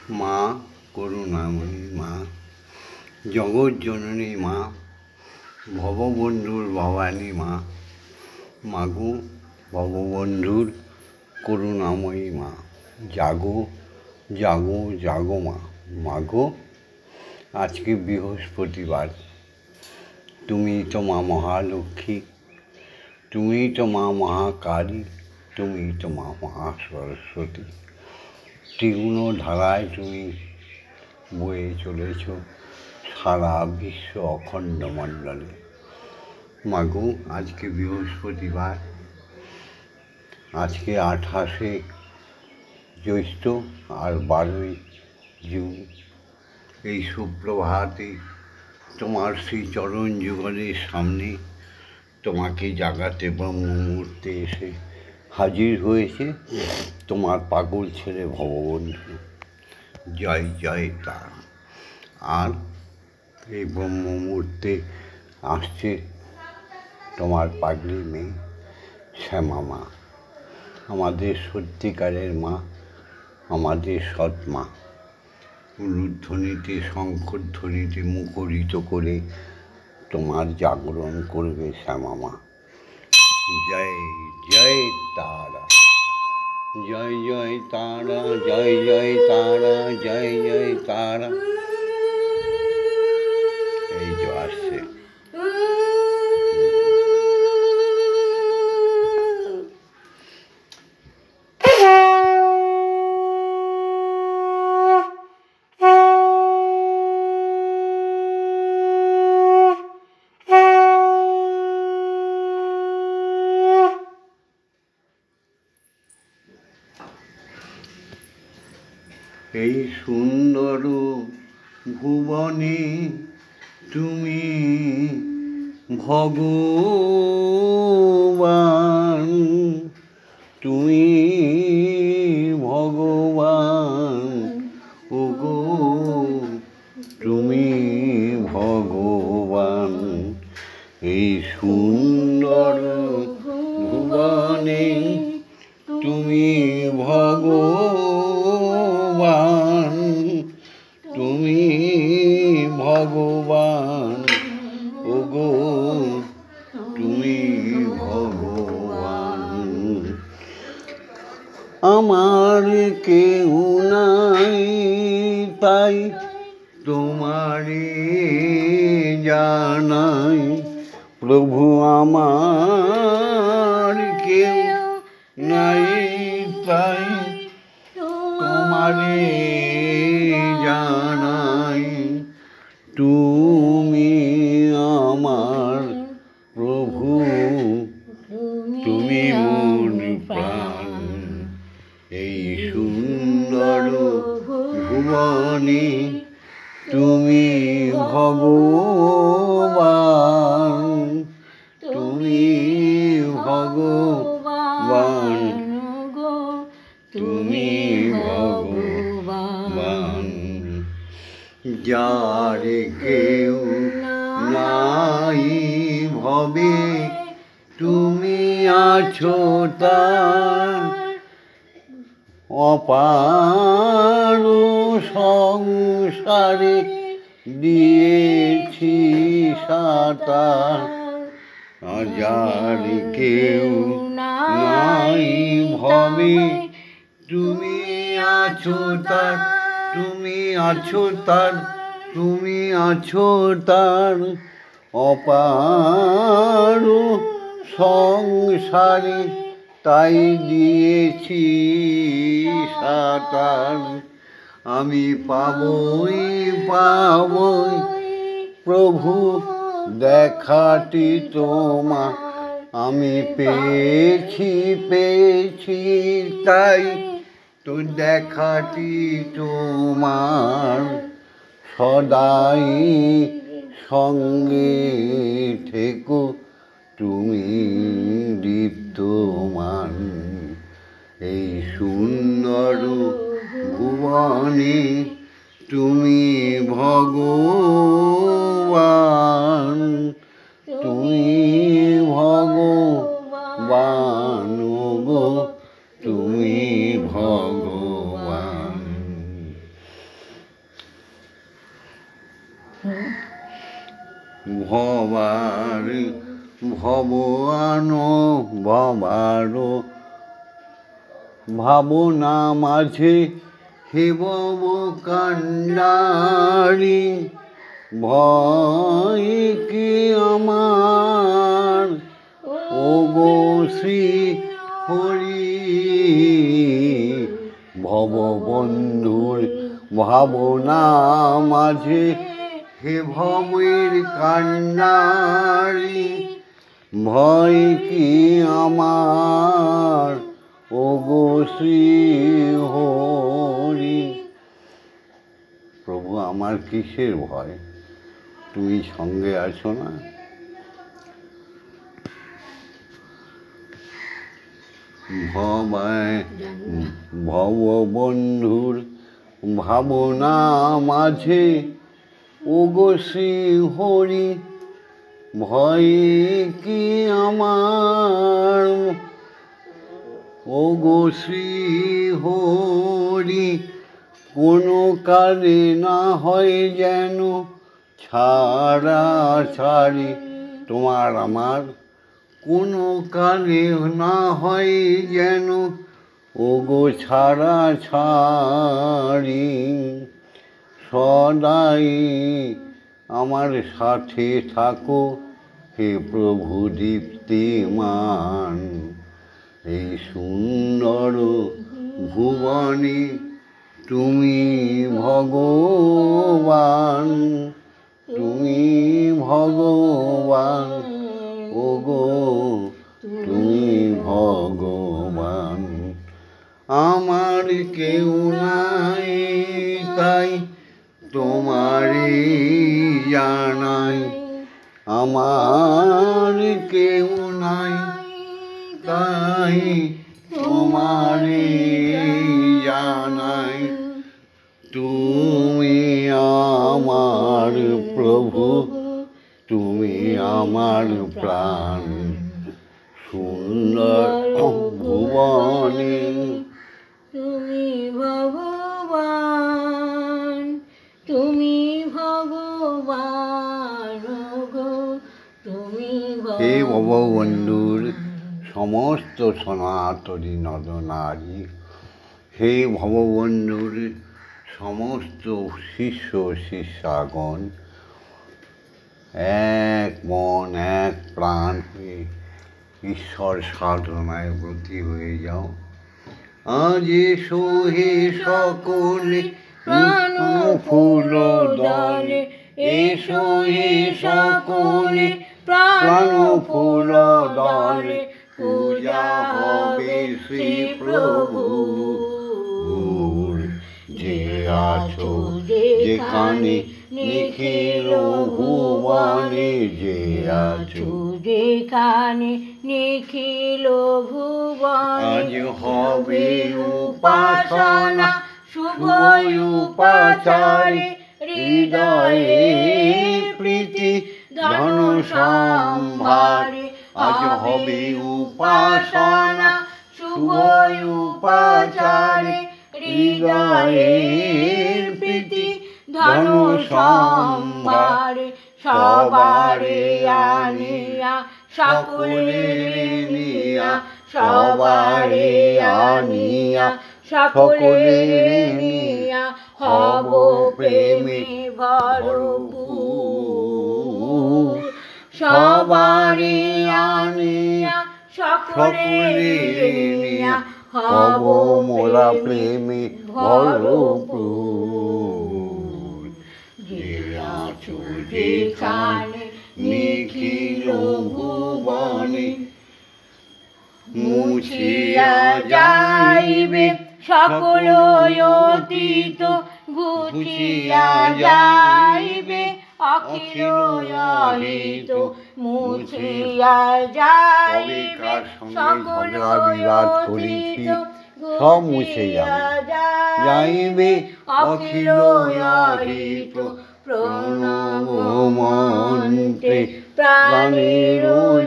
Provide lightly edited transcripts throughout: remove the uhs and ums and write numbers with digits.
মা করুণাময়ী মা, জগৎজননী মা, ভববন্ধুর ভবানী মা, মাগো ভববন্ধুর করুণাময়ী মা, জাগো জাগো জাগো মা। মাগো, আজকে বৃহস্পতিবার, তুমি তো মা মহালক্ষ্মী, তুমি তো মা মহাকালী, তুমি তো মা মহাসরস্বতী। তীক্ষ্ণ ধারায় তুমি বয়ে চলেছ সারা বিশ্ব অখণ্ড মণ্ডলে। মাগো, আজকে বৃহস্পতিবার, আজকে 28শে জ্যৈষ্ঠ আর 12ই জুন। এই সুপ্রভাতে তোমার সেই চরণ যুগলের সামনে তোমাকে জাগাতে ব্রহ্ম মুহূর্তে এসে হাজির হয়েছে তোমার পাগল ছেলে ভববন্ধু। জয় জয় তার। আর এই ব্রহ্ম মুহূর্তে আসছে তোমার পাগলি মেয়ে শ্যামা মা, আমাদের সত্যিকারের মা, আমাদের সৎ মা। উলুধ্বনিতে শঙ্খধ্বনিতে মুখরিত করে তোমার জাগরণ করবে শ্যামা মা। জয় জয় তারা, জয় জয় তারা, জয় জয় তারা, জয় জয় তারা। এই যে আসছে। এই সুন্দর ভুবনে তুমি ভগবান, তুমি ভগবান, ওগো তুমি ভগবান। এই সুন্দর ভুবনে তুমি ভগবান, তুমি ভগবান, ওগো তুমি ভগবান। আমার কেউ নাই তাই তোমারে জানাই, প্রভু আমার কেউ নাই তাই তোমারে জানাই, তুমি আমার প্রভু, তুমি মোর প্রাণ। এই সুন্দর ভুবনে তুমি ভগবান, তুমি ভগবান, তুমি ভগবান। যার কেউ নাই ভবে তুমি আছো তার, অপার সংসারে দিয়েছি সাঁতার। যার কেউ নাই ভবে তুমি আছো তার, তুমি আছো তার, তুমি আছো তার, অপার সংসারে তাই দিয়েছি সাঁতার। আমি পাবই পাবই প্রভু দেখাটি তোমার, আমি পেয়েছি পেয়েছি তাই তো দেখাটি তোমার। সদাই সঙ্গে থেকো তুমি দীপ্তমান। এই সুন্দর ভুবনে তুমি ভগবান, তুমি ভগবান, গো তুমি ভগবান। ভবার ভবান ভবার ভাবনা মাঝে হে ভব কান্ডারি ভয় কি আমার ওগো শ্রী হরি ভববন্ধুর ভাবনা মাঝে হে ভবের কান্ডারি ভয় কি আমার ওগো শ্রী হরি। প্রভু আমার কিসের ভয়, তুমি সঙ্গে আছো না? ভববন্ধুর ভাবনা মাঝে ওগো শ্রী হরি ভয় কি আমার ওগো শ্রী হরি কোনো কালে না হয় যেন ছাড়া ছাড়ি তোমার আমার কোনো কালে না হয় যেন ওগো ছাড়া ছাড়ি সদাই আমার সাথে থাকো হে প্রভু দীপ্তিমান এই সুন্দর ভুবনে তুমি ভগবান তুমি ভগবান ওগো তুমি ভগবান আমার কেউ নাই তাই তোমারই জানাই আমার কেউ নাই তাই তোমারই জানাই তুমি আমার প্রভু তুমি আমার প্রাণ সুন্দর ভুবনে তুমি ভগবান তুমি ভগবান গো তুমি হে ভববন্ধুর সমস্ত সনাতনী নরনারী হে ভববন্ধুর সমস্ত শিষ্য শিষ্যাগণ এক মন এক প্রাণ হয়ে ঈশ্বর সাধনায় ব্রতী হয়ে যাও। আজ এসো হে সকলে প্রাণ ফুল দলে এসো হে সকলে প্রাণ ফুল দলে পূজা হবে শ্রী প্রভুর যে আছো যেখানে নিখিল ভুবনে যে আছো যেখানে নিখিল ভুবনে আজ হবে উপাসনা শুভ উপাচারে হৃদয়ে প্রীতি ধন সম্ভারে আজ হবে উপাসনা শুভ উপাচারে হৃদয়ে প্রীতি ধন সম্ভারে সবারে আনিয়া সকলে নিয়া সবারে আনিয়া সকলে নিয়া হব প্রেমে ভরপুর সবারে আনিয়া সকলে নিয়া হব মোরা প্রেমে ভরপুর যে আছো যেখানে নিখিল ভুবনে মুছিয়া যাইবে সকল অতীত ঘুচিয়া যাইবে অখিল অহিত মুছিয়া যাইবে সকল অতীত সব মুছে যাইবে অখিল অহিত প্রণব মন্ত্রে প্রাণের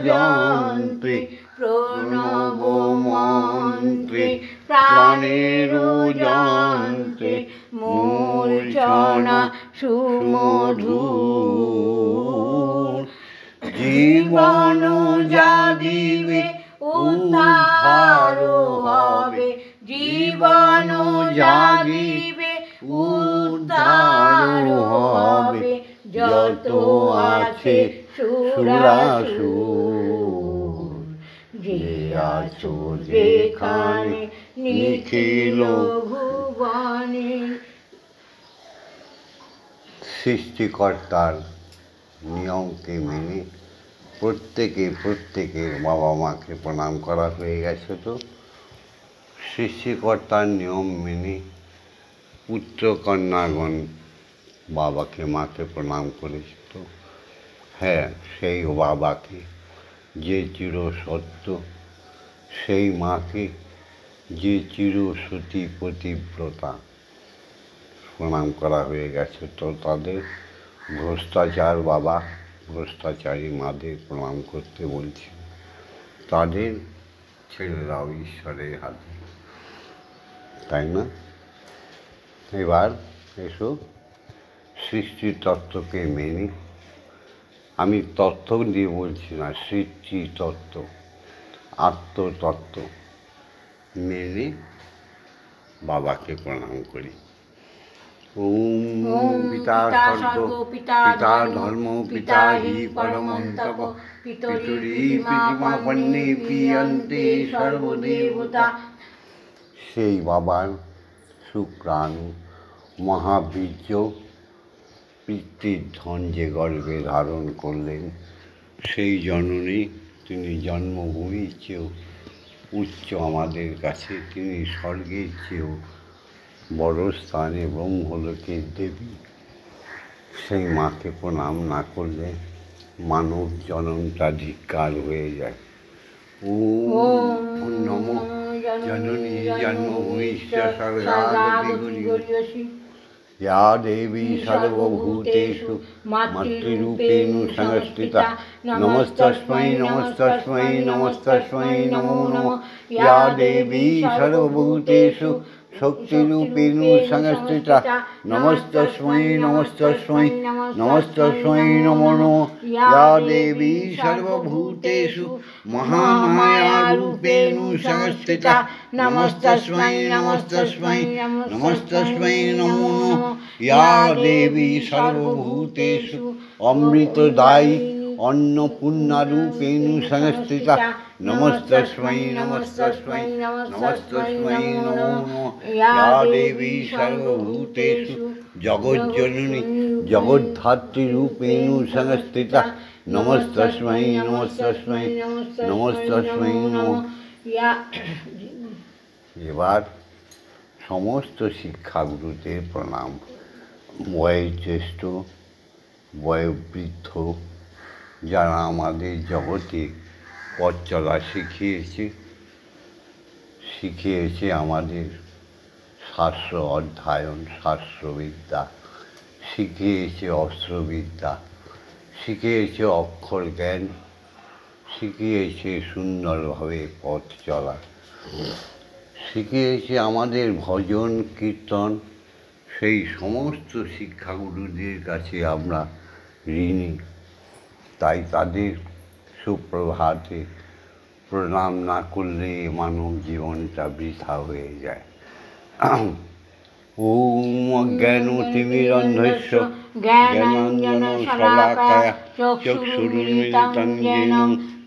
যন্ত্রে প্রণব মন্ত্রে প্রাণের যন্ত্রে মূর্ছনা সুমধুর। জীবন যা দিবে উদ্ধার হবে, জীবন যা দিবে উদ্ধার হবে, যত আছে সুরাসুর। যে আছো যেখানে নিখিল ভুবনে। সৃষ্টিকর্তার নিয়মকে মেনে প্রত্যেকের বাবা মাকে প্রণাম করা হয়ে গেছে। তো সৃষ্টিকর্তার নিয়ম মেনে পুত্র কন্যাগণ বাবাকে মাকে প্রণাম করেছে। তো হ্যাঁ, সেই বাবাকে যে চির সত্য, সেই মাকে যে চির সতী পতিব্রতা, প্রণাম করা হয়ে গেছে। তো তাদের ভ্রষ্টাচার বাবা, ভ্রষ্টাচারী মাদের প্রণাম করতে বলছি। তাদের ছেড়ে দাও ঈশ্বরের হাতে, তাই না? এবার এসো সৃষ্টির তত্ত্বকে মেনে, আমি তত্ত্ব দিয়ে বলছি না, সৃষ্টি তত্ত্ব, আত্মতত্ত্ব মেনে বাবাকে প্রণাম করি। ওম পিতা স্বর্গ পিতা ধর্ম পিতা হি পরমন্তপ পিতরি পিতিমা পন্নে পিয়ন্তে সর্বদেবতা। সেই বাবার শুক্রাণু মহাবীর্য পিতৃর ধন যে গর্ভে ধারণ করলেন, সেই জননী তিনি জন্মভূমির চেয়েও উচ্চ আমাদের কাছে, তিনি স্বর্গের চেয়েও বড় স্থানে ব্রহ্মলোকের দেবী। সেই মাকে প্রণাম না করলে মানব জনমটা ধিক্কার হয়ে যায়। ওম নমঃ জননী জন্মভূমিশ্চ স্বর্গাদপি গরীয়সী। या देवी सर्वभूतेषु मातृरूपेण संस्थिता नमस्तस्मै नमस्तस्मै नमस्तस्मै नमो नमः। या देवी सर्वभूतेषु शक्तिरूपेण संस्थिता नमस्तस्मै नमस्तस्मै नमस्तस्मै नमो नमः। या देवी सर्वभूतेषु महामायारूपेण संस्थिता नमस्तस्मै नमस्तस्मै नमस्तस्मै नमो नमः। या देवी सर्वभूतेषु अमृतदायी अन्नपूर्णारूपेण संस्थिता नमस्तस्मै नमस्तस्मै नमस्तस्मै नमो नमः। या देवी सर्वभूतेषु जगज्जननी जगद्धात्रीरूपेण संस्थिता नमस्तस्मै नमस्तस्मै नमस्तस्मै नमः। এবার সমস্ত শিক্ষাগুরুদের প্রণাম। বয়োজ্যেষ্ঠ বয়োবৃদ্ধ যারা আমাদের জগতে পথ চলা শিখিয়েছে আমাদের শাস্ত্র অধ্যয়ন, শাস্ত্রবিদ্যা শিখিয়েছে, অস্ত্রবিদ্যা শিখিয়েছে, অক্ষর জ্ঞান শিখিয়েছে, সুন্দরভাবে পথ চলা শিখিয়েছে, আমাদের ভজন কীর্তন। সেই সমস্ত শিক্ষাগুরুদের কাছে আমরা ঋণী। তাই তাদের সুপ্রভাতে প্রণাম না করলে মানব জীবনটা বৃথা হয়ে যায়। ওম অজ্ঞানতিমিরন্ধস্য জ্ঞানাঞ্জনশলাকায়া চক্ষুरुन्मिलितं येन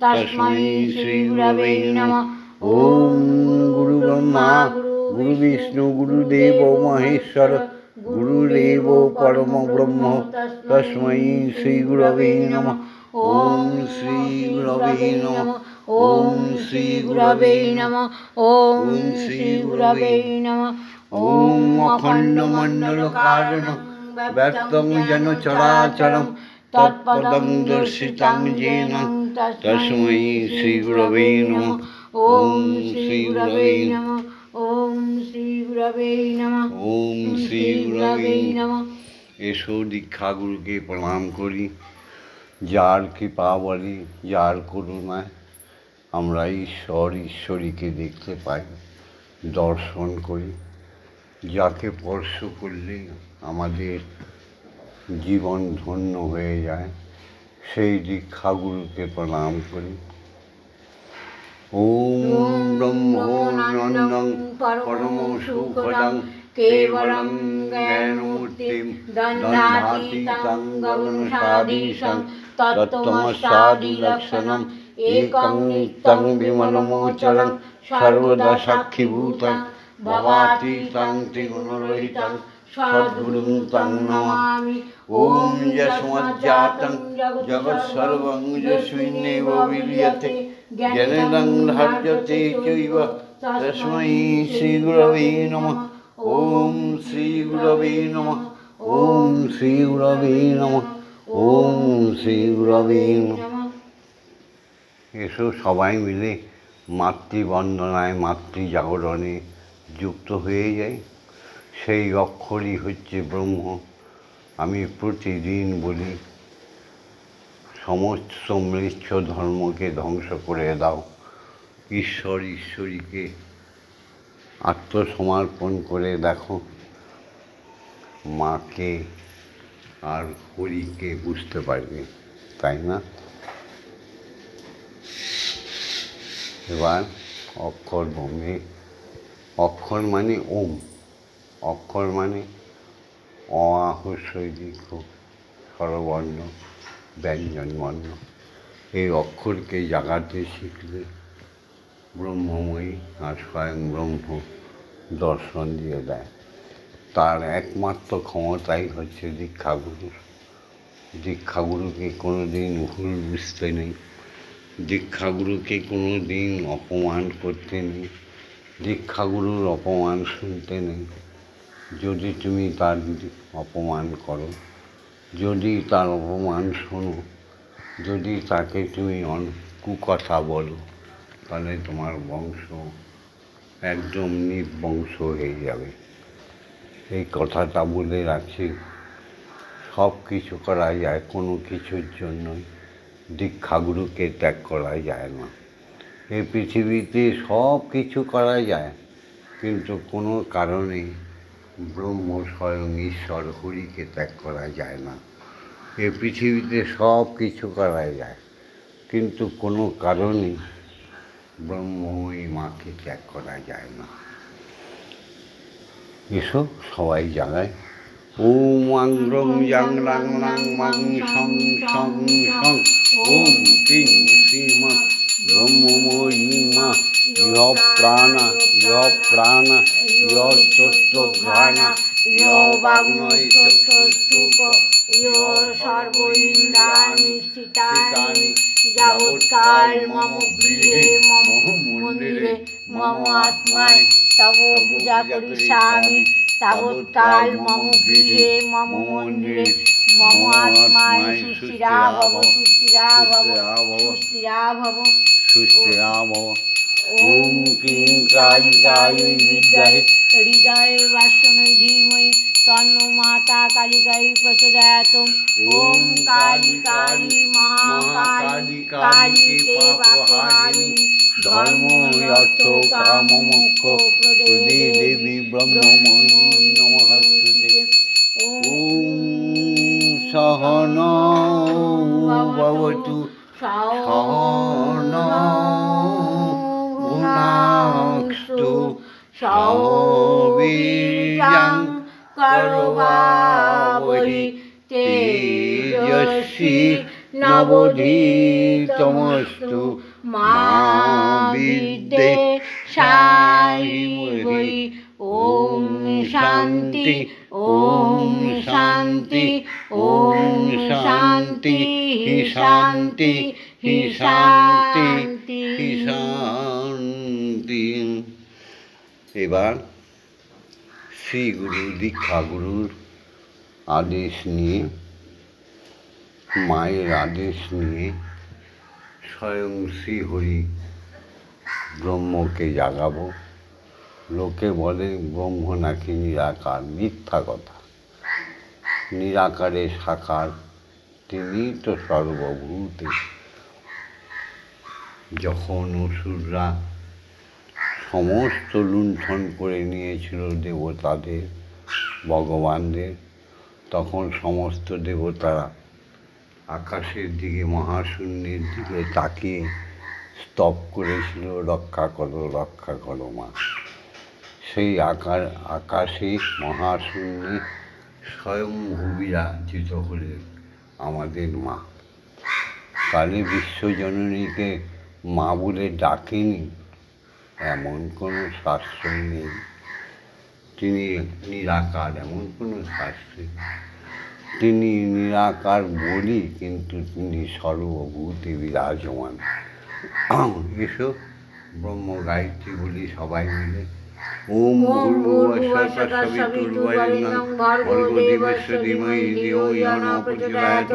तस्मै श्रीगुरवे नमः। ओम गुरुब्रह्मा गुरुविष्णु गुरुदेव महेश्वर गुरुदेव परमब्रह्म तस्मै श्रीगुरवे नमः। ओम श्रीगुरवे नमः। ओम श्रीगुरवे नमः। ओम श्रीगुरवे नमः। ओम अखण्डमण्डलकारणं व्याप्तं येन चराचरं तत्पदं दर्शितं येन तस्मै श्रीगुरवे नमः। ओम श्रीगुरवे नमः। ओम श्रीगुरवे नमः। ओम श्रीगुरवे नमः। এসো দীক্ষাগুরুকে প্রণাম করি, যার কৃপা বলে, যার করুণায় আমরা ঈশ্বরীকে দেখতে পাই, দর্শন করি। যাকে স্পর্শ করলে আমাদের জীবন ধন্য হয়ে যায়, সেই দীক্ষাগুরুকে প্রণাম করি। ওম ব্রহ্মানন্দং পরম সুখদং কেবলং জ্ঞানমূর্তিম দণ্ডাতীতং গগনসাদীশং তত্ত্বমস্যাদিলক্ষণম একং নিত্যং বিমলমোচরং সর্বদা সাক্ষীভূতং ভবাতীতং ত্রিগুণরহিতং সদ্গুরুং তং নমামি। ওম যস্মাজ্জাতং জগৎসর্বং যস্মিন্নেব বিলীয়তে জ্ঞানেন ধার্যতে চৈব তস্मै শ্রীগুরবে নমঃ। ওম শ্রীগুরবে নমঃ। ওম শ্রীগুরবে নমঃ। ওম শ্রীগুরবে নমঃ। এসো সবাই মিলে মাতৃবন্দনায় মাতৃজাগরণে যুক্ত হয়ে যাই। সেই অক্ষরই হচ্ছে ব্রহ্ম। আমি প্রতিদিন বলি, সমস্ত ম্লেচ্ছ ধর্মকে ধ্বংস করে দাও, ঈশ্বর ঈশ্বরীকে আত্মসমর্পণ করে দেখো, মাকে আর হরিকে বুঝতে পারবে, তাই না? এবার অক্ষর ব্রহ্মে, অক্ষর মানে ওম, অক্ষর মানে অ আ হ্রস্বই দীর্ঘ স্বরবর্ণ ব্যঞ্জনবর্ণ। এই অক্ষরকে জাগাতে শিখলে ব্রহ্মময়ী আর স্বয়ং ব্রহ্ম দর্শন দিয়ে দেয়। তার একমাত্র ক্ষমতাই হচ্ছে দীক্ষাগুরুর। দীক্ষাগুরুকে কোনো দিন ভুল বুঝতে নেই, দীক্ষাগুরুকে কোনো দিন অপমান করতে নেই, দীক্ষাগুরুর অপমান শুনতে নেই। যদি তুমি তার অপমান করো, যদি তার অপমান শোনো, যদি তাকে তুমি কুকথা বলো, তাহলে তোমার বংশ একদম নির্বংশ হয়ে যাবে। এই কথাটা বলে রাখছি, সব কিছু করা যায়, কোনো কিছুর জন্যই দীক্ষাগুরুকে ত্যাগ করা যায় না। এই পৃথিবীতে সব কিছু করা যায়, কিন্তু কোনো কারণে ব্রহ্ম স্বয়ং ঈশ্বর হরিকে ত্যাগ করা যায় না। এই পৃথিবীতে সব কিছু করা যায়, কিন্তু কোনো কারণে ব্রহ্মময়ী মাকে ত্যাগ করা যায় না। এসো সবাই জাগায়। ওম আংগ্রং জাং রাং রাং মাং সং সং সং। ওম ক্রিং শ্রীমা ব্রহ্মময়ী মা ইহ প্রাণা ইহ প্রাণা ইহ তত্ত্ব ঘ্রাণা ইহ বাগ্নয় চক্ষুস্থুক ইহ সর্ব ইন্দ্রিয়াণি স্থিতানি যাবৎকাল মম গৃহে মম মন্দিরে মম আত্মায় তব পূজা করিষ্যামি তাবৎকাল মম গৃহে মম মন্দিরে মম আত্মায় সুস্থিরা ভব সুস্থিরা ভব সুস্থিরা ভব সুস্থিরা ভব। ওম ক্লীং কালিকাयै বিদ্মহে হৃদয়ে বাসनै ধীমহি তন্নো মাতা কালিকাयै প্রচোদয়াৎ। ওম কালী কালী মহাকালী কালীকে পাপহারিণী ধর্ম অর্থ কাম মোক্ষ প্রদে দেবী ব্রহ্মময়ী নমস্তুতে। ওম সহনৌ ভবতু সহনৌ ভুনাক্তু সহ বীর্যং করবাবহৈ তেজস্বী নবধীতমস্তু মা বিদ্যেষাধীমহি। ওম শান্তি ওম শান্তি ওম শান্তি শান্তি শান্তি শান্তি। এবার শ্রীগুরু দীক্ষাগুরুর আদেশ নিয়ে, মায়ের আদেশ নিয়ে স্বয়ং শ্রীহরি ব্রহ্মকে জাগাবো। লোকে বলে ব্রহ্ম নাকি নিরাকার, মিথ্যা কথা। নিরাকারে সাকার, তিনি তো সর্বভূতে। যখন অসুররা সমস্ত লুণ্ঠন করে নিয়েছিল দেবতাদের, ভগবানদের। তখন সমস্ত দেবতারা আকাশের দিকে, মহাশূন্যের দিকে তাকিয়ে স্তব করেছিল, রক্ষা করো মা। সেই আকাশে মহাশূন্যে স্বয়ংভূ বিরাজিত হলেন আমাদের মা। তাহলে বিশ্বজননীকে মা বলে ডাকেনি এমন কোনো শাস্ত্র নেই। তিনি নিরাকার, এমন কোনো শাস্ত্র নেই। তিনি নিরাকার বলি, কিন্তু তিনি সর্বভূতে বিরাজমান। এসো ব্রহ্ম গায়ত্রী বলি সবাই মিলে। ওম ভূর্ভুবস্সুঃ তৎসবিতুর্বরেণ্যং ভর্গো দেবস্য ধীমহি ধিয়ো ইয়ো নঃ প্রচোদয়াৎ।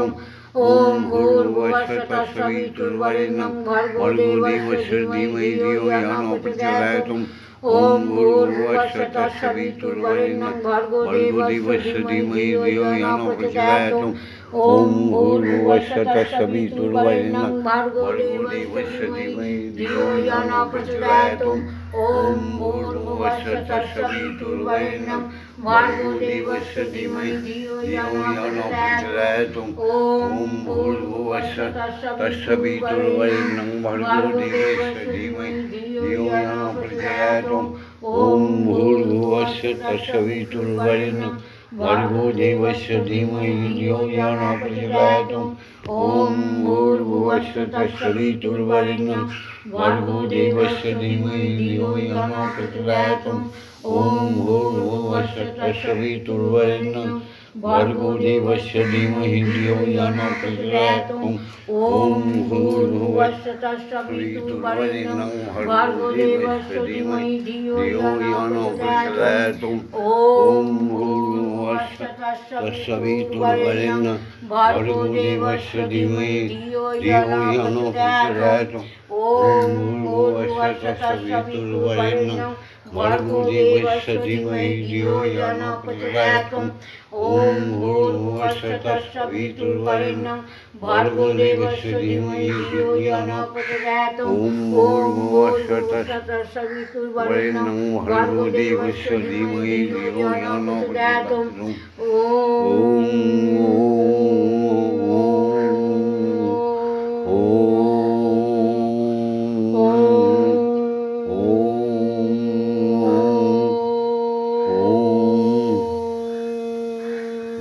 ওম ভূর্ভুবস্সুঃ তৎসবিতুর্বরেণ্যং ভর্গো দেবস্য ধীমহি ধিয়ো ইয়ো নঃ প্রচোদয়াৎ। ওম ভূর্ভুবস্সুঃ তৎসবিতুর্বরেণ্যং ভর্গো দেবস্য ধীমহি ধিয়ো ইয়ো নঃ প্রচোদয়াৎ। ওম ভূর্ভুবস্সুঃ তৎসবিতুর্বরেণ্যং ভর্গো দেবস্য ধীমহি ধিয়ো ইয়ো নঃ প্রচোদয়াৎ। ওম ভূর্ভুবস্সুঃ তৎসবিতুর্বরেণ্যং ভর্গো দেবস্য ধীমহি ধিয়ো ইয়ো নঃ প্রচোদয়াৎ। ওম ভূর্ভুবস্সুঃ তৎসবিতুর্বরেণ্যং ভর্গো দেবস্য ধীমহি ধিয়ো ইয়ো নঃ প্রচোদয়াৎ। ওম ভূর্ভুবস্সুঃ তৎসবিতুর্বরেণ্যং ভর্গো দেবস্য ধীমহি ধিয়ো ইয়ো নঃ প্রচোদয়াৎ। ওম ভূর্ভুবস্সুঃ তৎসবিতুর্বরেণ্যং ভর্গো দেবস্য ধীমহি ধিয়ো ইয়ো নঃ প্রচোদয়াৎ। ওম ভূর্ভুবস্সুঃ তৎসবিতুর্বরেণ্যং ভর্গো দেবস্য ধীমহি ধিয়ো ইয়ো নঃ প্রচোদয়াৎ। ওম ভূর্ভুবস্সুঃ তৎসবিতুর্বরেণ্যং ভর্গো দেবস্য ধীমহি ধিয়ো ইয়ো নঃ প্রচোদয়াৎ। ওম ভূর্ভুবস্সুঃ তৎসবিতুর্বরেণ্যং ভর্গো দেবস্য ধীমহি ধিয়ো ইয়ো নঃ প্রচোদয়াৎ। ওম ভূর্ভুবস্সুঃ তৎসবিতুর্বরেণ্যং ভর্গো দেবস্য ধীমহি ধিয়ো ইয়ো নঃ প্রচোদয়াৎ। ওম ভূর্ভুবস্সুঃ তৎসবিতুর্বরেণ্যং ভর্গো দেবস্য ধীমহি ধিয়ো ইয়ো নঃ প্রচোদয়াৎ। ওম ভূর্ভুবস্সুঃ তৎসবিতুর্বরেণ্যং ভর্গো দেবস্য ধীমহি ধিয়ো ইয়ো নঃ প্রচোদয়াৎ।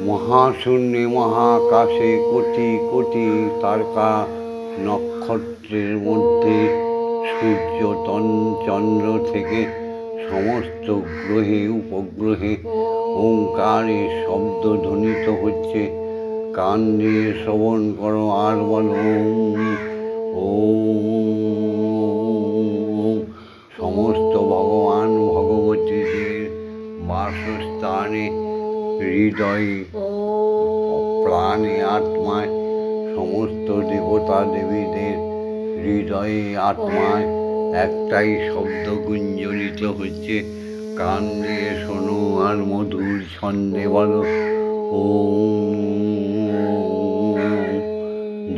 মহাশূন্যে মহাকাশে কোটি কোটি তারকা নক্ষত্রের মধ্যে সূর্য চন্দ্র থেকে সমস্ত গ্রহে উপগ্রহে ওঙ্কারের শব্দ ধ্বনিত হচ্ছে। কান দিয়ে শ্রবণ করো আর বলো ওম। সমস্ত ভগবান ভগবতীদের বাসস্থানে হৃদয়ে প্রাণে আত্মায়, সমস্ত দেবতা দেবীদের হৃদয়ে আত্মায় একটাই শব্দ গুঞ্জরিত হচ্ছে। কান দিয়ে শোনো আর মধুর ছন্দে বলো ওম।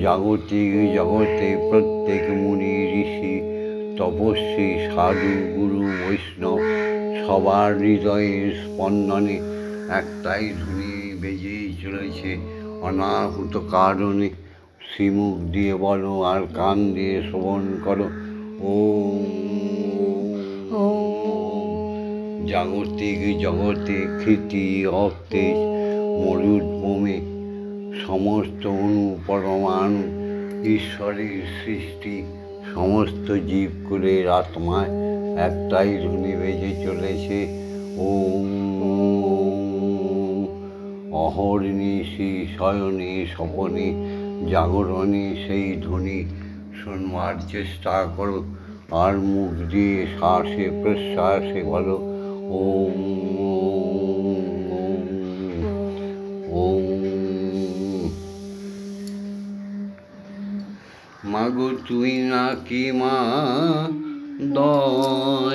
জাগতিক জগতে প্রত্যেক মুনি ঋষি তপস্বী সাধু গুরু বৈষ্ণব সবার হৃদয়ের স্পন্দনে একটাই ধ্বনি বেজেই চলেছে অনাহুত কারণে। শ্রীমুখ দিয়ে বলো আর কান দিয়ে শ্রবণ করো ওম। জাগতিক জগতে ক্ষিতি অতেজ মরুদ্ভূমে সমস্ত অণু পরমাণু ঈশ্বরের সৃষ্টি, সমস্ত জীবকুলের আত্মায় একটাই ধ্বনি বেজে চলেছে ওম। অহর্নিশি শয়নে স্বপনে জাগরণে সেই ধ্বনি শুনবার চেষ্টা করো আর মুখ দিয়ে শ্বাসে প্রশ্বাসে বলো ওম ওম। মাগো তুই নাকি মা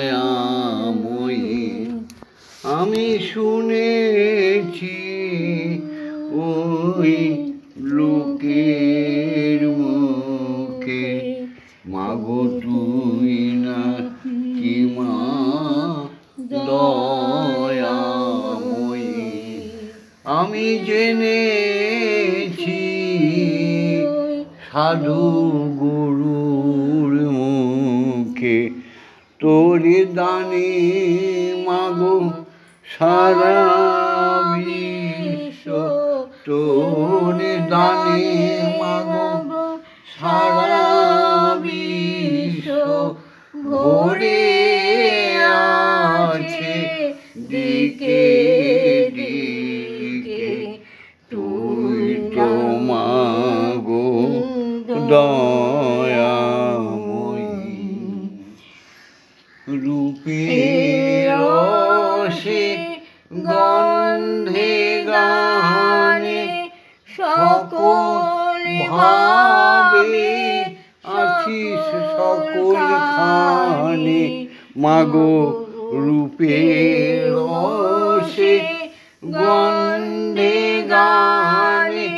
দয়াময়ী, আমি শুনেছি ওই লোকের মুখে। মাগো তুই নাকি মা আমি জেনেছি সাধু গুরুর মুখে তোর দানে মাগো সারা বিশ্ব, তোর দানে মাগো সারা বিশ্ব ভরে আছে দিকে দিকে। তুই তো মাগো দয়াময়ী, রূপের রসে গন্ধে গানে সকল ভাবে আছিস সকল খানে মাগো। রূপের রসে গন্ধে গানে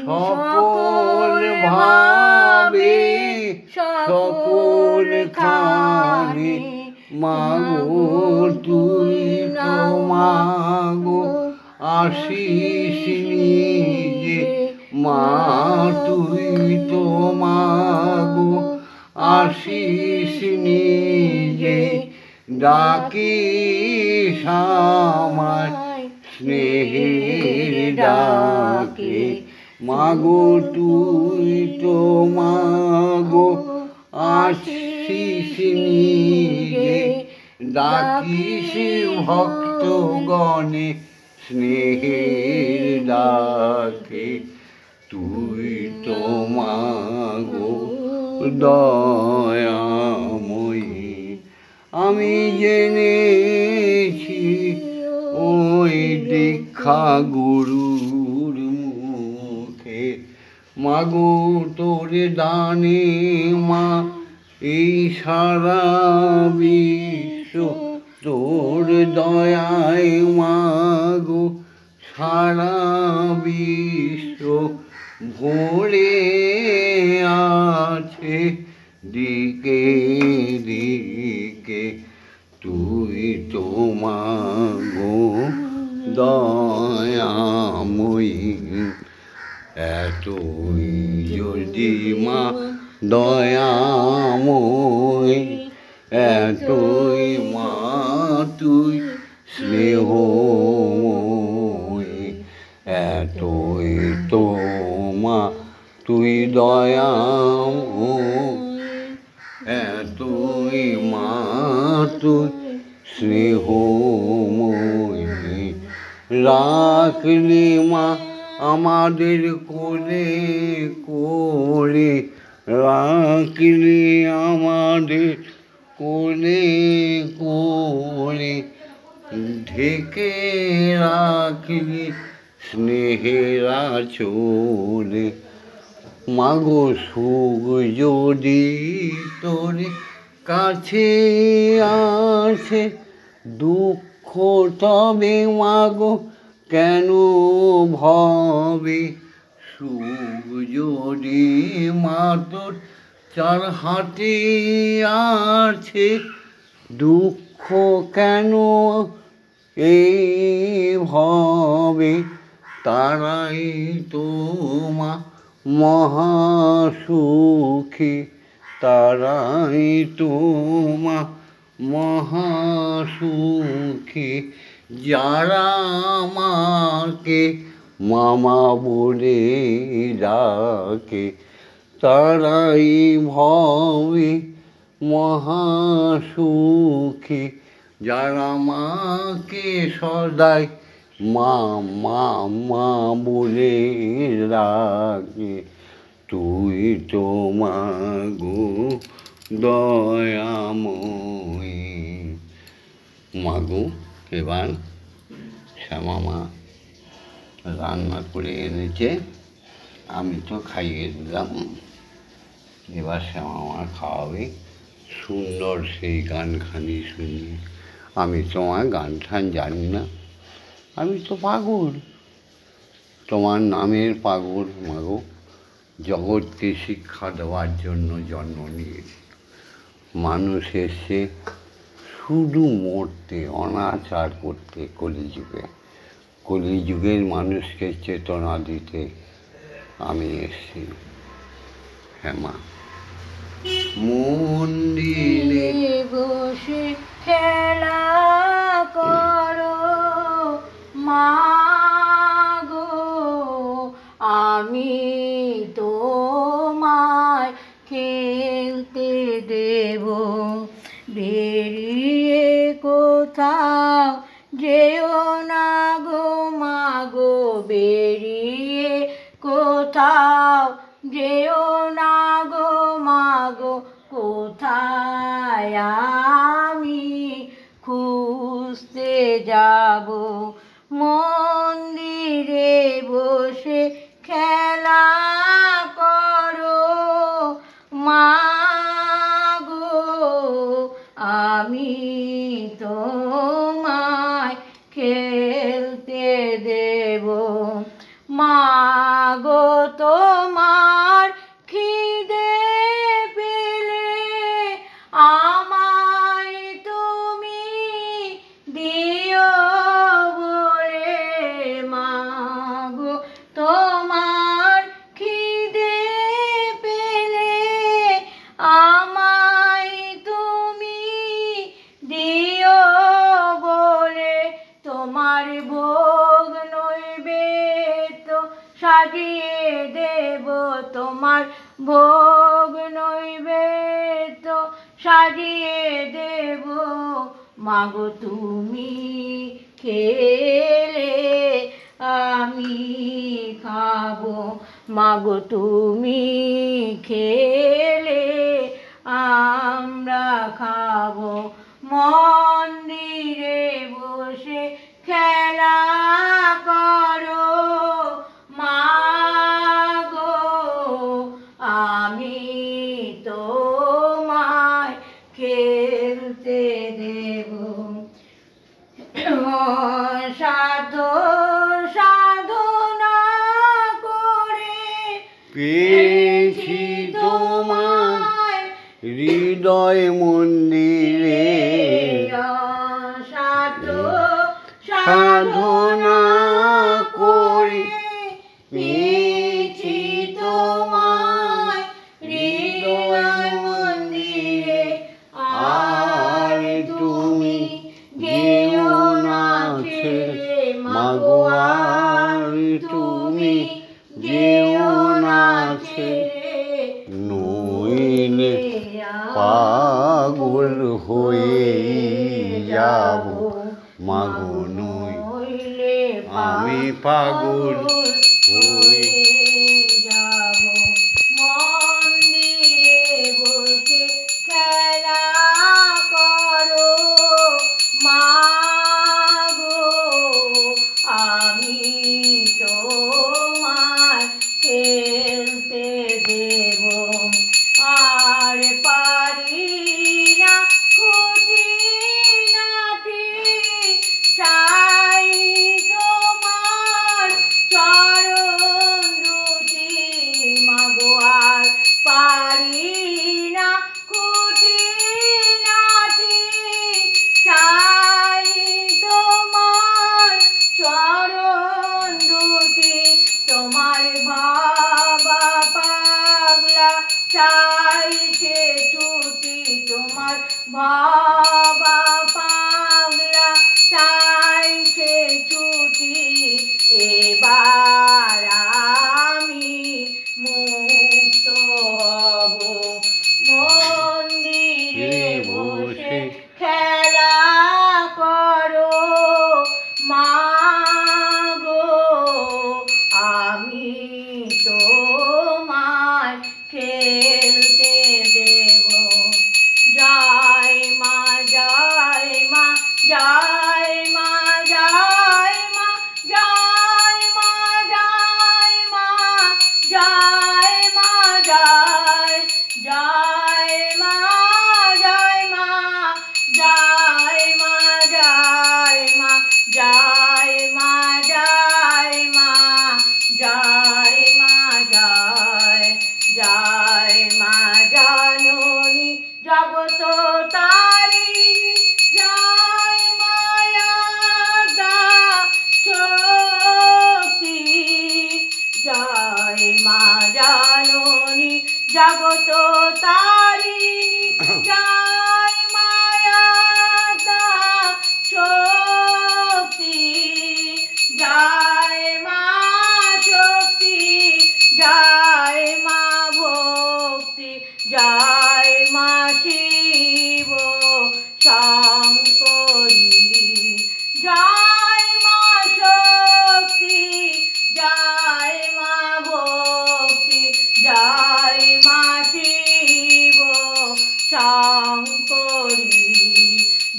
সকল ভাবে সকল খানে মাগো। তুই তো মাগো আশিস নিজে মা, তুই তো মাগো আশিস নিজে। ডাকিস আমায় স্নেহের ডাকে মাগো। তুই তো মাগো আশিস নিজে। ডাকিস ভক্তগণে স্নেহের ডাকে। তুই তো মাগো দয়াময়ী। আমি জেনেছি ওই দীক্ষা গুরুর মুখে মাগো তোর দানে মা এই সারা বিশ্ব। তোর দয়ায় মাগো সারা বিশ্ব ভরে আছে দিকে দিকে। তুই তো মাগো দয়াময়ী। এতই যদি মা দয়াময়ী, এতই মা তুই স্নেহময়ী, এতই তো মা তুই দয়াময়ী, এতই মা তুই স্নেহময়ী। রাখলি মা আমাদের কোলে কোলে, রাখলি আমাদের কোলে কোলে, ঢেকে রাখলি স্নেহের আঁচলে। মাগো সুখ যদি তোর কাছে আছে, দুঃখ তবে মাগো কেন ভবে। সুখ যদি মা তোর চার হাতে আছে, দুঃখ কেন এই ভবে। তারাই তো মা মহাসুখী, তারাই তো মা মহাসুখী। যারা মাকে মামা বলে ডাকে, তারাই ভবে মহাসুখী। যারা মাকে সদাই মা মা মা বলে ডাকে, তুই তো মাগো দয়াময়ী। মাগো এবার শ্যামা মা রান্না করে এনেছে, আমি তো খাইয়ে দিলাম। এবার শ্যামা মা খাওয়াবে। সুন্দর সেই গানখানি শুনি। আমি তোমার গান ঠান জানি না, আমি তো পাগল, তোমার নামের পাগল মাগো। জগৎকে শিক্ষা দেওয়ার জন্য জন্ম নিয়েছি। মানুষ এসে শুধু মরতে, অনাচার করতে কলিযুগে। কলিযুগের মানুষকে চেতনা দিতে আমি এসেছি। হ্যাঁ মা। মন্দিরে বসে খেলা করো মা গো, আমি তোমায় খেলতে দেব। বেরিয়ে কোথাও যেও না গো মা গো, বেরিয়ে কোথাও যেও না গো মা গো, কোথায় আমি খুঁজতে যাব। মন্দিরে বসে খেলা করো মা গো, আমি তোমায় খেলতে দেব। মা গো তোমার খিদে পেলে আমায় তুমি দিও বলে। মা গো তোমার খিদে পেলে আমায় তুমি দিও বলে। তোমার ভোগ নৈবেদ্য সাজিয়ে দেব, তোমার ভোগ নৈবেদ্য সাজিয়ে দেব। মাগো তুমি খেলে আমি খাবো, মাগো তুমি খেলে আমরা খাবো। মন্দিরে বসে খেলা করো মা গো, আমি তোমায় খেলতে দেব। সাধনা করে পেয়েছি তোমায় হৃদয় মন্দিরে। সাধনা করে পেয়েছি তোমায় হৃদয় মন্দিরে। আর তুমি যেও না ছেড়ে মাগো, আর তুমি যেও না ছেড়ে, নইলে পাগল হয়ে যাব মাগো। নইলে আমি পাগল হয়ে যাব। মন্দিরে বসে খেলা করো মা গো, আমি তোমায় খেলতে দেব। আর পারি না খুঁটিনাটি চাই তোমার চরণ দুটি মাগো। আর পারি না খুঁটিনাটি চাই তোমার চরণ দুটি। তোমার বাবা পাগলা চাইছে ছুটি, তোমার বাবা পাগলা চাইছে ছুটি। এবার আমি মুক্ত হব। মন্দিরে বসে খেলা করো মা গো, আমি তোমায় খেলতে দেব। জয় মা জয় মা জয় মা জয় মা জয় মা জয় মা জয় মা জয় জয় মা জয় মা জয় মা জয় মা জয় মা জয় মা জয় মা জয় জয় মা জননী জগত তারিণী জয় মায়া দা জগত তারিণী জয় মায়াতা শক্তি জয় মা শক্তি জয় মা ভক্তি জয় মা শিব শঙ্করী জয় মা শক্তি জয় মা ভক্তি জয় মা শিব শঙ্করী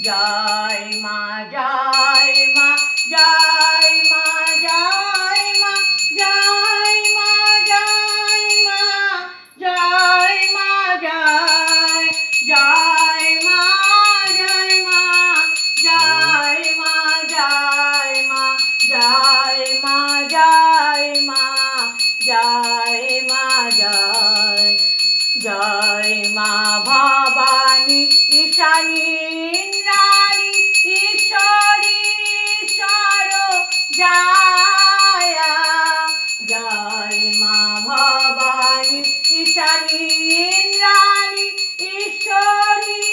জয় মা জয় মা জয় মা জয় মা জয় মা জয় মা জয় মা জয় জয় মা জয় মা জয় মা জয় মা জয় মা জয় মা জয় মা জয় জয় মা ভবানী ঈশানী ইন্দ্রাণী ঈশ্বরী ঈশ্বর জয় জয় মা ভবানী ঈশানী ইন্দ্রাণী ঈশ্বরী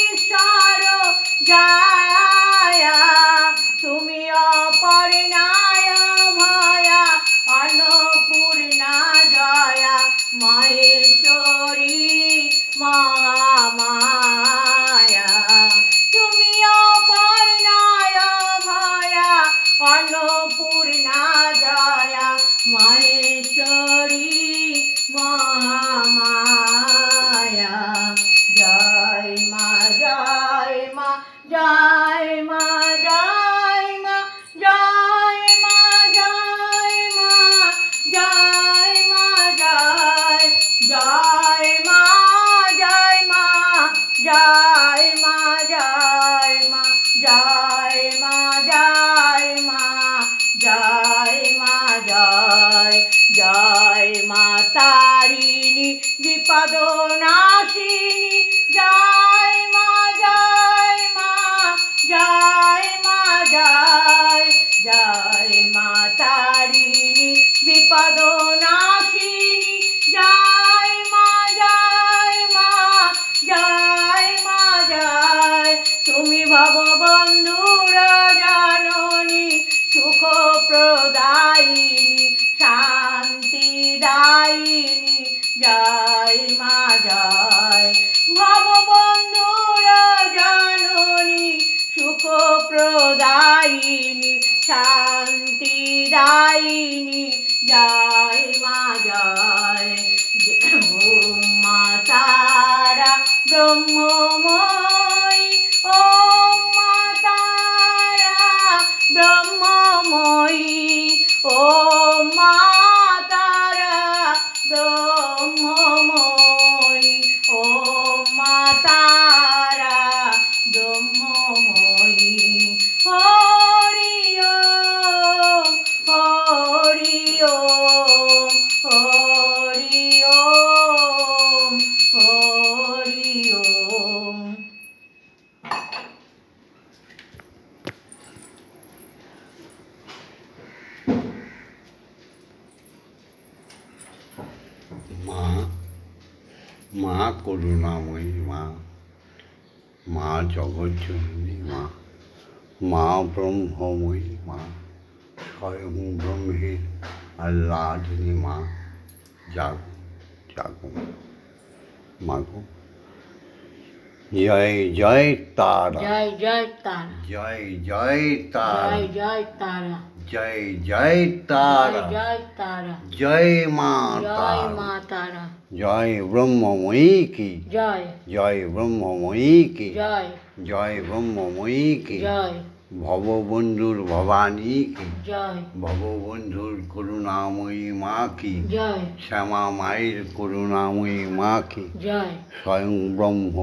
ঈশ্বর জয় তুমি অপর্ণায় ভয়া অন্নপূর্ণা জয়া মহেশ্বরী মহামায়া তুমি অপর্ণায় ভয়া অন্নপূর্ণা জয়া মহেশ্বরী মহামায়া জয় মা জয় মা জয় মা জয় মা জয় মা জয় মা জয় মা জয় জয় মা জয় মা জয় মা জয় মা জয় মা জয় মা জয় মা জয় জয় মা তারিণী বিপদ নাশিনী জয় মা জয় মা জয় মা জয় জয় মা তারিণী বিপদ নাশিনী জয় মা জয় মা জয় মা জয় তুমি ভববন্ধুর জননী সুখ প্রদায়িনী শান্তিদায়িনী জয় মা জয় ভববন্ধুর জননী সুখ প্রদায়িনী শান্তিদায়িনী জয় মা জয় ওম মা তারা ব্রহ্মময়ী ওম মা তারা ব্রহ্মময়ী ওম মা তারা ব্রহ্মময়ী ওম মা তারা ব্রহ্মময়ী হরি ওম হরি ওম হরি ওম হরি ওম। মা মা করুণাময়ী মা মা জগজ্জননী মা মা ব্রহ্মময়ী মা স্বয়ং ব্রহ্মের আহ্লাদিনী মা জাগো জাগো মাগো জয় জয় তারা জয় জয় তারা জয় জয় তারা জয় জয় তারা জয় জয় তারা জয় তারা জয় মা জয় তারা মা তারা জয় ব্রহ্মময়ী কি জয় জয় ব্রহ্মময়ী কি জয় জয় ব্রহ্মময়ী কি জয় ভববন্ধুর ভবানী কি জয় ভববন্ধুর করুণাময়ী মা কি জয় শ্যামা মায়ের করুণাময়ী মা কি জয় স্বয়ং ব্রহ্ম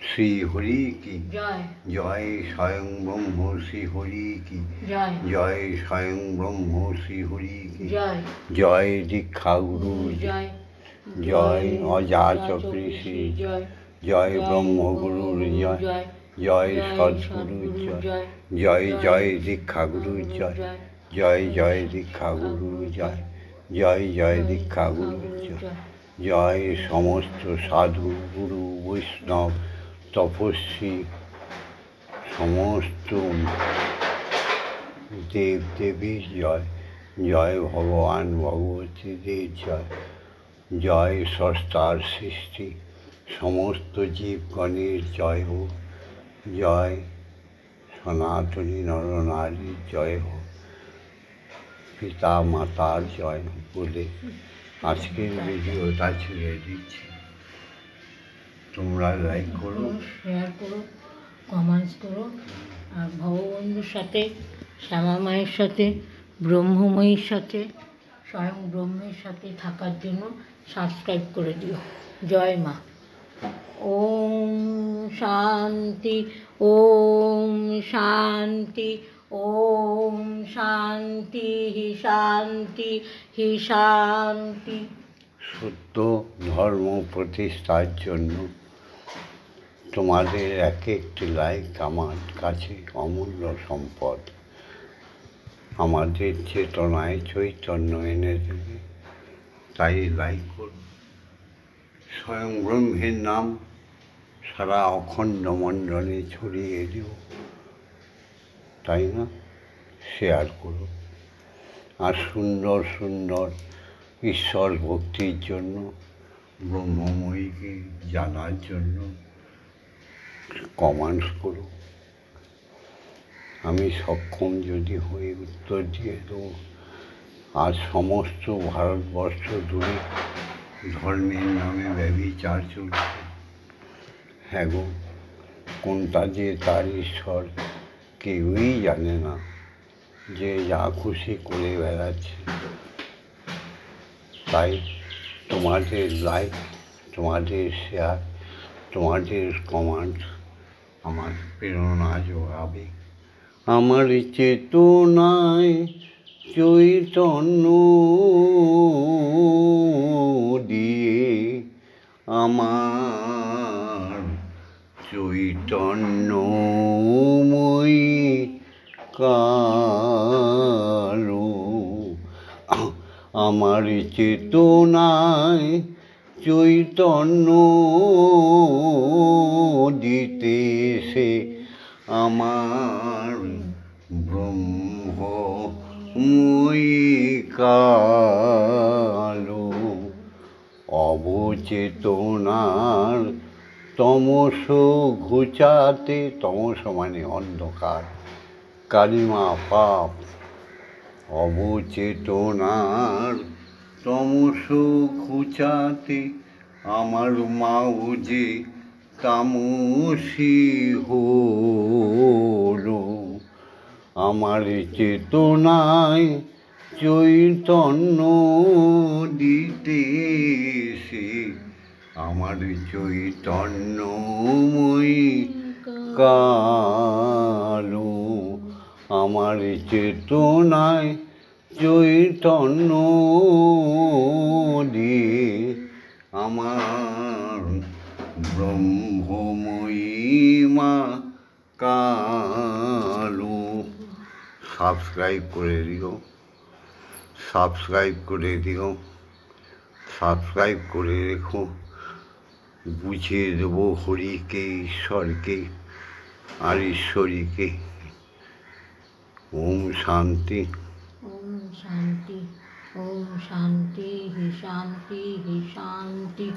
শ্রী হরি কি জয় জয় স্বয়ং ব্রহ্ম শ্রী হরি কি জয় জয় স্বয়ং ব্রহ্ম শ্রী হরি কি জয় জয় দীক্ষা গুরু জয় জয় অজাচক ঋষি জয় জয় ব্রহ্মগুরুর জয় জয় জয় সদ্গুরু জয় জয় জয় দীক্ষা গুরু জয় জয় জয় দীক্ষা গুরু জয় জয় জয় দীক্ষা গুরু জয় জয় সমস্ত সাধু গুরু বৈষ্ণব তপস্বী সমস্ত দেব দেবীর জয়, জয় ভগবান ভগবতীদের জয়, জয় স্রষ্টার সৃষ্টি সমস্ত জীবগণের জয় হোক, জয় সনাতনী নরনারীর জয় হোক, পিতা মাতার জয় হোক বলে আজকের ভিডিওটা ছেড়ে দিচ্ছি। তোমরা লাইক করো, শেয়ার করো, কমেন্টস করো, আর ভগবন্ধুর সাথে, শ্যামা মায়ের সাথে, ব্রহ্মময়ীর সাথে, স্বয়ং ব্রহ্মের সাথে থাকার জন্য সাবস্ক্রাইব করে দিও। জয় মা। ওম শান্তি, ওম শান্তি, ওম শান্তি শান্তি শান্তি। সত্য ধর্ম প্রতিষ্ঠার জন্য তোমাদের এক একটি লাইক আমার কাছে অমূল্য সম্পদ, আমাদের চেতনায় চৈতন্য এনে দেবে, তাই লাইক করুন। স্বয়ং ব্রহ্মের নাম সারা অখণ্ড মণ্ডলে ছড়িয়ে দিও, তাই না? শেয়ার করুন। আর সুন্দর সুন্দর ঈশ্বর ভক্তির জন্য, ব্রহ্মময়ীকে জানার জন্য কমেন্টস করুন। আমি সক্ষম যদি হয়ে উত্তর দিয়ে দেবো। আজ সমস্ত ভারতবর্ষ জুড়ে ধর্মের নামে ব্যভিচার চলছে। হ্যাঁ গো, কোনটা যে তার ঈশ্বর কেউই জানে না, যে যা খুশি করে বেড়াচ্ছে। তাই তোমাদের লাইক, তোমাদের শেয়ার, তোমাদের কমেন্ট আমার প্রেরণা যোগাবে। আমার চেতনায় চৈতন্য দিয়ে আমার চৈতন্যময়ী কালো, আমার চেতনায় চৈতন্য দিতেছে আমার ব্রহ্মময়ী কালো, অবচেতনার তমস ঘুচাতে, তমস মানে অন্ধকার, কালিমা পাপ, অবচেতনার তমস ঘুচাতে আমার মাও যে তামসী হলো, আমার চেতনায় চৈতন্য দিতেছে আমার চৈতন্যময়ী কালো, আমার চেতনায় চৈতন্য দিয়ে আমার ব্রহ্মময়ী মা কালো। সাবস্ক্রাইব করে দিও, সাবস্ক্রাইব করে দিও, সাবস্ক্রাইব করে রেখো। বুঝিয়ে দেবো হরিকে, ঈশ্বরকে আর ঈশ্বরীকে। ওম শান্তি। ওম শান্তি, ওম শান্তি শান্তি শান্তি।